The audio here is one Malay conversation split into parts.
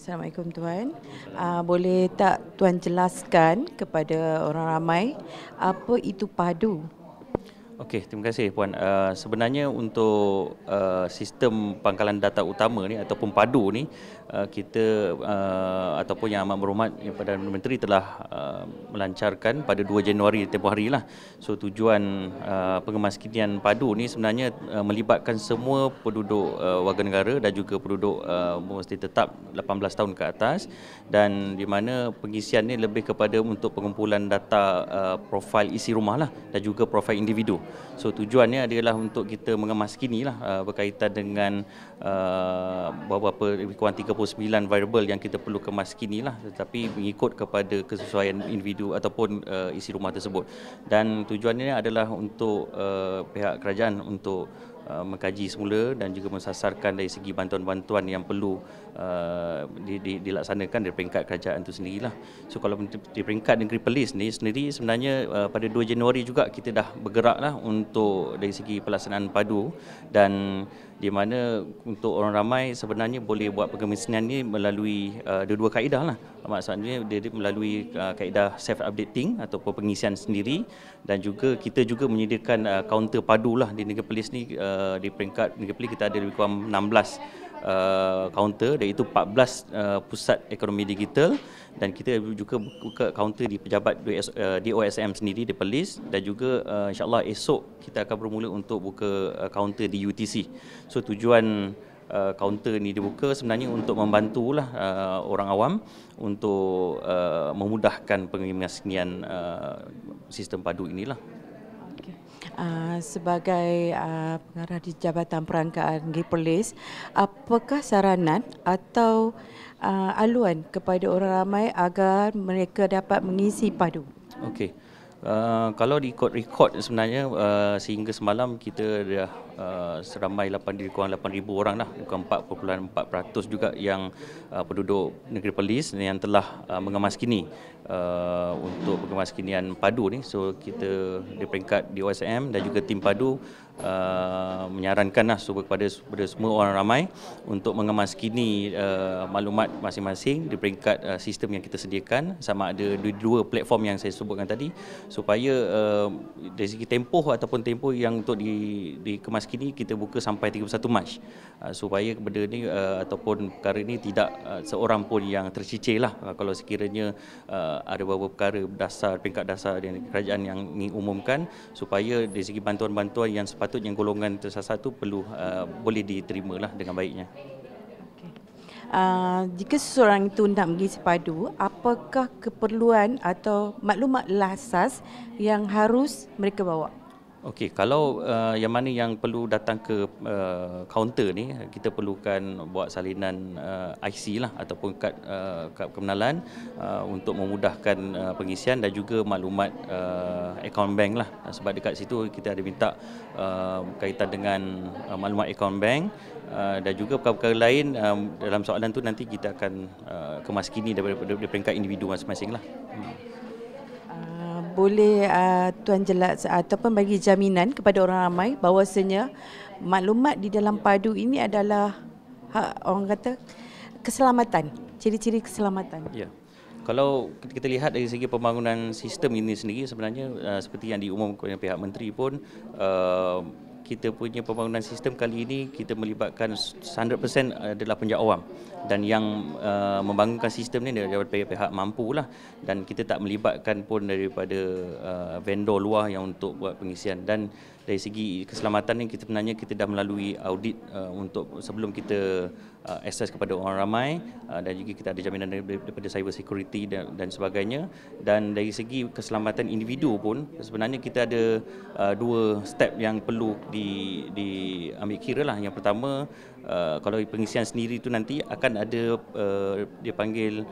Assalamualaikum Tuan. Boleh tak Tuan jelaskan kepada orang ramai apa itu padu? Okey, terima kasih Puan. Sebenarnya untuk sistem pangkalan data utama ni ataupun PADU ni, kita ataupun Yang Amat Berhormat Perdana Menteri telah melancarkan pada 2 Januari tempoh hari lah. So tujuan pengemaskinian PADU ni sebenarnya melibatkan semua penduduk warga negara dan juga penduduk mesti tetap 18 tahun ke atas, dan di mana pengisian ni lebih kepada untuk pengumpulan data profil isi rumah lah dan juga profil individu. So tujuannya adalah untuk kita mengemaskini lah berkaitan dengan beberapa lebih kurang 39 variable yang kita perlu kemaskini lah, tetapi mengikut kepada kesesuaian individu ataupun isi rumah tersebut. Dan tujuannya adalah untuk pihak kerajaan untuk mengkaji semula dan juga mensasarkan dari segi bantuan-bantuan yang perlu dilaksanakan dari peringkat kerajaan itu sendirilah. So kalau di peringkat Negeri Perlis ni sendiri, sebenarnya pada 2 Januari juga kita dah bergeraklah untuk dari segi pelaksanaan padu, dan di mana untuk orang ramai sebenarnya boleh buat pengemaskinian ni melalui dua-dua kaedah lah. Maksudnya dia melalui kaedah self-updating ataupun pengisian sendiri, dan juga kita juga menyediakan kaunter padu lah di Negeri Perlis ni. Di peringkat Negeri Perlis kita ada lebih kurang 16 kaunter, iaitu 14 pusat ekonomi digital, dan kita juga buka kaunter di pejabat DOSM sendiri di Perlis, dan juga insyaAllah esok kita akan bermula untuk buka kaunter di UTC. So tujuan kaunter ni dibuka sebenarnya untuk membantulah orang awam untuk memudahkan pengemaskinian sistem padu inilah. Sebagai pengarah di Jabatan Perangkaan Negeri Perlis, apakah saranan atau aluan kepada orang ramai agar mereka dapat mengisi padu? Okey. Kalau diikut rekod sebenarnya sehingga semalam kita dah seramai 8,000 orang lah, bukan 4.4% juga yang penduduk Negeri Perlis yang telah mengemaskini untuk pengemaskinian padu ni. So kita di peringkat DOSM dan juga tim padu menyarankanlah kepada semua orang ramai untuk mengemaskini maklumat masing-masing di peringkat sistem yang kita sediakan, sama ada di dua platform yang saya sebutkan tadi, supaya dari segi tempoh ataupun tempoh yang untuk dikemaskini kita buka sampai 31 Mac, supaya benda ni ataupun perkara ni tidak seorang pun yang tercicir lah kalau sekiranya ada beberapa perkara dasar, peringkat dasar yang kerajaan yang mengumumkan, supaya dari segi bantuan-bantuan yang sepatutnya golongan tersasar itu boleh diterima lah dengan baiknya. Jika seseorang itu nak mengisi padu, apakah keperluan atau maklumat asas yang harus mereka bawa? Okey, kalau yang mana yang perlu datang ke kaunter ni, kita perlukan buat salinan IC lah ataupun kad kebenaran untuk memudahkan pengisian, dan juga maklumat akaun bank lah. Sebab dekat situ kita ada minta berkaitan dengan maklumat akaun bank, dan juga perkara-perkara lain dalam soalan tu nanti kita akan kemaskini daripada peringkat individu masing-masing lah. Boleh Tuan jelas ataupun bagi jaminan kepada orang ramai bahawasanya maklumat di dalam padu ini adalah orang kata keselamatan, ciri-ciri keselamatan. Ya. Kalau kita lihat dari segi pembangunan sistem ini sendiri, sebenarnya seperti yang diumumkan oleh pihak menteri pun, kita punya pembangunan sistem kali ini kita melibatkan 100% adalah penjawat awam, dan yang membangunkan sistem ni daripada pihak mampu lah, dan kita tak melibatkan pun daripada vendor luar yang untuk buat pengisian. Dan dari segi keselamatan ni kita sebenarnya kita dah melalui audit untuk sebelum kita akses kepada orang ramai, dan juga kita ada jaminan daripada cyber security dan sebagainya. Dan dari segi keselamatan individu pun sebenarnya kita ada dua step yang perlu diambil kira lah. Yang pertama, kalau pengisian sendiri itu nanti akan ada dia panggil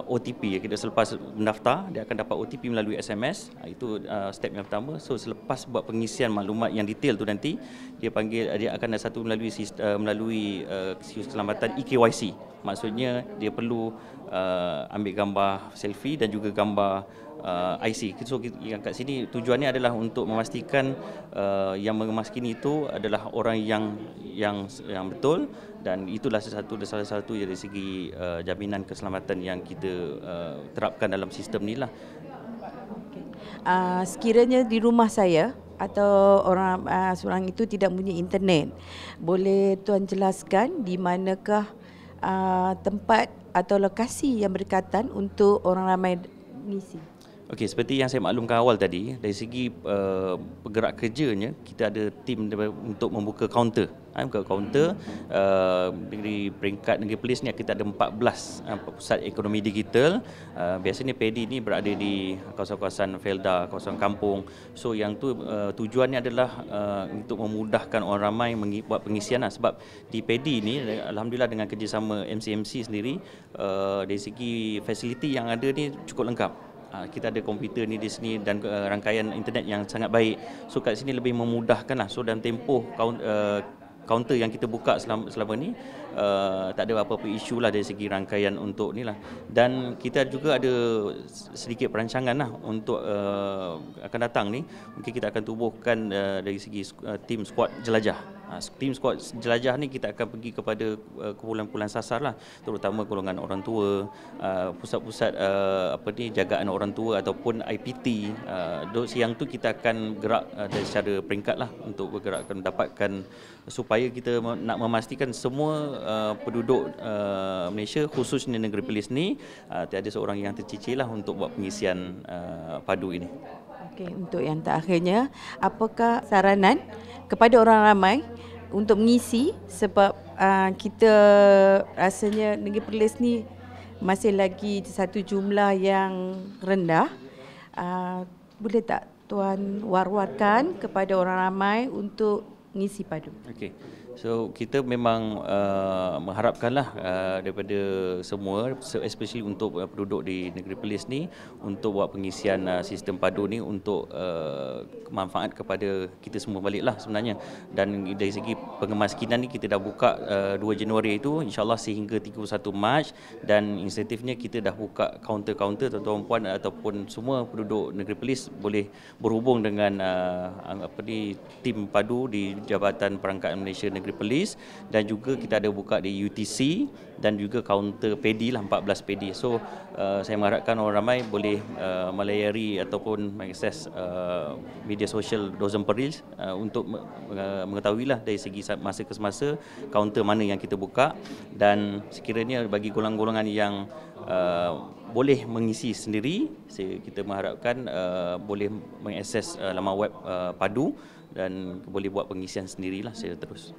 OTP. Kita selepas mendaftar dia akan dapat OTP melalui SMS. Itu step yang pertama. So selepas buat pengisian maklumat yang detail tu nanti dia akan ada satu melalui keselamatan eKYC. Maksudnya dia perlu ambil gambar selfie dan juga gambar IC. So yang kat sini tujuannya adalah untuk memastikan yang mengemaskini itu adalah orang yang betul, dan itulah salah satu dari segi jaminan keselamatan yang kita terapkan dalam sistem ni lah. Sekiranya di rumah saya atau orang seorang itu tidak punya internet, boleh Tuan jelaskan di manakah tempat atau lokasi yang berdekatan untuk orang ramai mengisi? Okey, seperti yang saya maklumkan awal tadi, dari segi bergerak kerjanya, kita ada tim untuk membuka kaunter. Buka kaunter di peringkat Negeri Perlis ni kita ada 14 pusat ekonomi digital. Biasanya PADI ni berada di kawasan-kawasan Felda, kawasan kampung. So yang tu tujuannya adalah untuk memudahkan orang ramai buat pengisian lah. Sebab di PADI ni alhamdulillah dengan kerjasama MCMC sendiri, dari segi fasiliti yang ada ni cukup lengkap. Kita ada komputer ni di sini dan rangkaian internet yang sangat baik. So kat sini lebih memudahkan lah. So dalam tempoh kaunter yang kita buka selama ni, tak ada apa-apa isu lah dari segi rangkaian untuk ni lah. Dan kita juga ada sedikit perancangan lah untuk akan datang ni. Mungkin kita akan tubuhkan dari segi tim skuad jelajah. Tim skuad jelajah ni kita akan pergi kepada kumpulan-kumpulan sasar lah, terutama golongan orang tua, pusat-pusat jagaan orang tua ataupun IPT. Yang tu kita akan gerak secara peringkat lah untuk bergerak mendapatkan, supaya kita nak memastikan semua penduduk Malaysia khususnya Negeri Perlis ni tiada seorang yang tercicir lah untuk buat pengisian padu ini. Okey, untuk yang terakhirnya, apakah saranan kepada orang ramai untuk mengisi, sebab kita rasanya Negeri Perlis ni masih lagi satu jumlah yang rendah. Boleh tak Tuan war-warkan kepada orang ramai untuk mengisi padu? Okey. So kita memang mengharapkanlah daripada semua, especially untuk penduduk di Negeri Perlis ni, untuk buat pengisian sistem padu ni untuk manfaat kepada kita semua baliklah sebenarnya. Dan dari segi pengemaskinan ni kita dah buka 2 Januari itu, insyaAllah sehingga 31 Mac, dan insentifnya kita dah buka kaunter-kaunter. Tuan-tuan puan ataupun semua penduduk Negeri Perlis boleh berhubung dengan tim padu di Jabatan Perangkat Malaysia Negeri Perlis, dan juga kita ada buka di UTC dan juga kaunter PADI lah, 14 PADI. So saya mengharapkan orang ramai boleh melayari ataupun mengakses media sosial Dozem Perlis untuk mengetahui lah dari segi masa ke semasa kaunter mana yang kita buka, dan sekiranya bagi golongan-golongan yang boleh mengisi sendiri, kita mengharapkan boleh mengakses laman web padu dan boleh buat pengisian sendirilah secara terus.